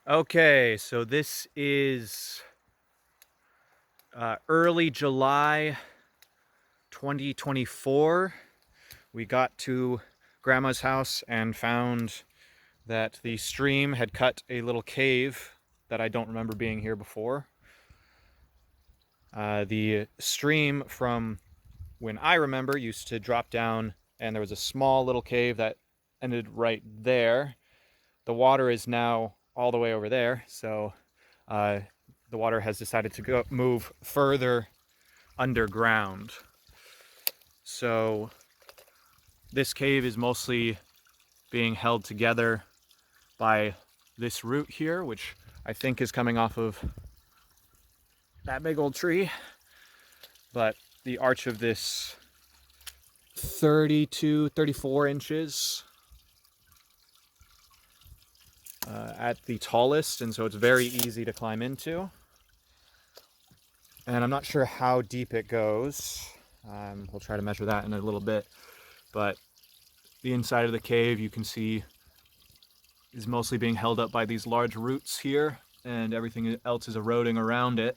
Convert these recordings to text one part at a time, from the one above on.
Okay, so this is early July 2024. We got to Grandma's house and found that the stream had cut a little cave that I don't remember being here before. The stream from when I remember used to drop down, and there was a small little cave that ended right there. The water is now all the way over there, so uh, the water has decided to move further underground. So this cave is mostly being held together by this root here, which I think is coming off of that big old tree. But the arch of this 32, 34 inches at the tallest, and so it's very easy to climb into. And I'm not sure how deep it goes. We'll try to measure that in a little bit. But the inside of the cave, you can see, is mostly being held up by these large roots here, and everything else is eroding around it.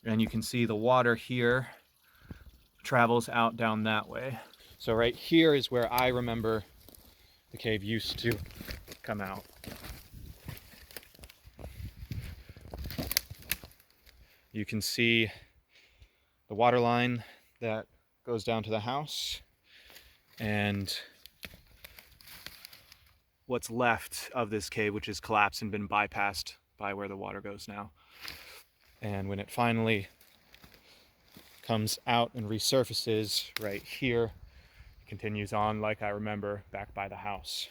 And you can see the water here travels out down that way. So right here is where I remember the cave used to come out. You can see the water line that goes down to the house, and what's left of this cave, which is collapsed and been bypassed by where the water goes now. And when it finally comes out and resurfaces right here, it continues on like I remember back by the house.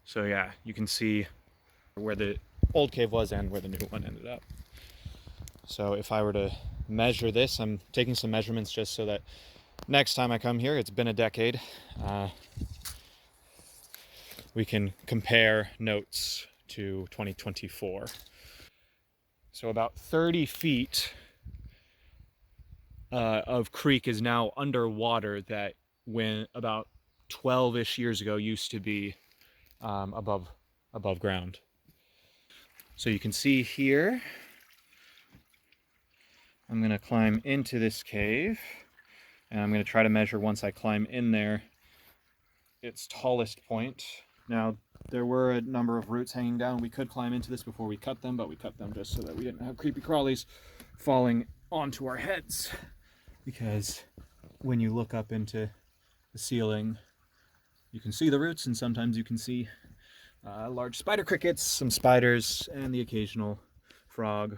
So yeah, you can see where the old cave was and where the new one ended up. So if I were to measure this, I'm taking some measurements just so that next time I come here, it's been a decade, we can compare notes to 2024. So about 30 feet of creek is now underwater that when about 12-ish years ago used to be above ground. So you can see here, I'm going to climb into this cave, and I'm going to try to measure once I climb in there its tallest point. Now, there were a number of roots hanging down. We could climb into this before we cut them, but we cut them just so that we didn't have creepy crawlies falling onto our heads. Because when you look up into the ceiling, you can see the roots, and sometimes you can see large spider crickets, some spiders, and the occasional frog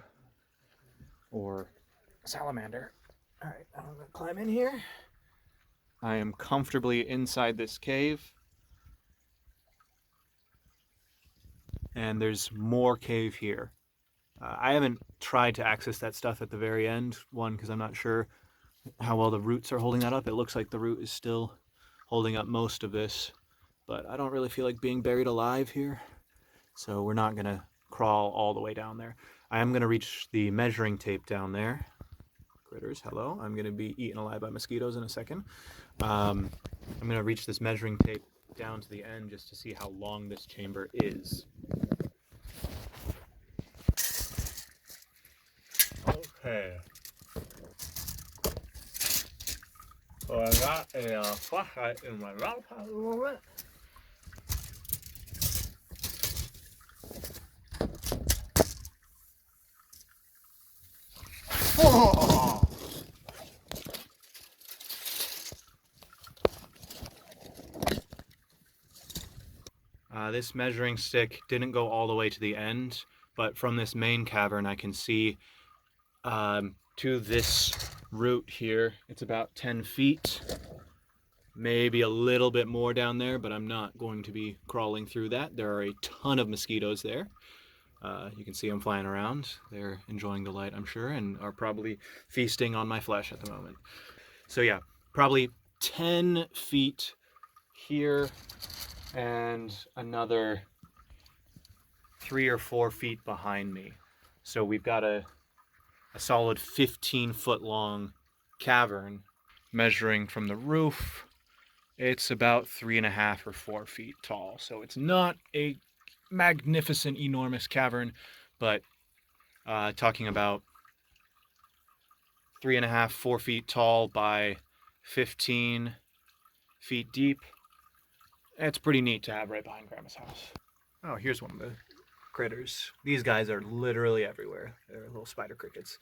or salamander. All right, I'm gonna climb in here. I am comfortably inside this cave, and there's more cave here. I haven't tried to access that stuff at the very end, one, because I'm not sure how well the roots are holding that up. It looks like the root is still holding up most of this, but I don't really feel like being buried alive here, so we're not gonna crawl all the way down there. I am gonna reach the measuring tape down there. Critters, hello. I'm gonna be eaten alive by mosquitoes in a second. I'm gonna reach this measuring tape down to the end just to see how long this chamber is. Okay. So I got a flashlight in my mouth at the moment. Oh! This measuring stick didn't go all the way to the end, but from this main cavern I can see to this root here, it's about 10 feet. Maybe a little bit more down there, but I'm not going to be crawling through that. There are a ton of mosquitoes there. You can see them flying around. They're enjoying the light, I'm sure, and are probably feasting on my flesh at the moment. So yeah, probably 10 feet here and another 3 or 4 feet behind me. So we've got a solid 15-foot long cavern. Measuring from the roof, it's about 3.5 or 4 feet tall. So it's not a magnificent, enormous cavern, but talking about 3.5, 4 feet tall by 15 feet deep. It's pretty neat to have right behind Grandma's house. Oh, here's one of the critters. These guys are literally everywhere. They're little spider crickets.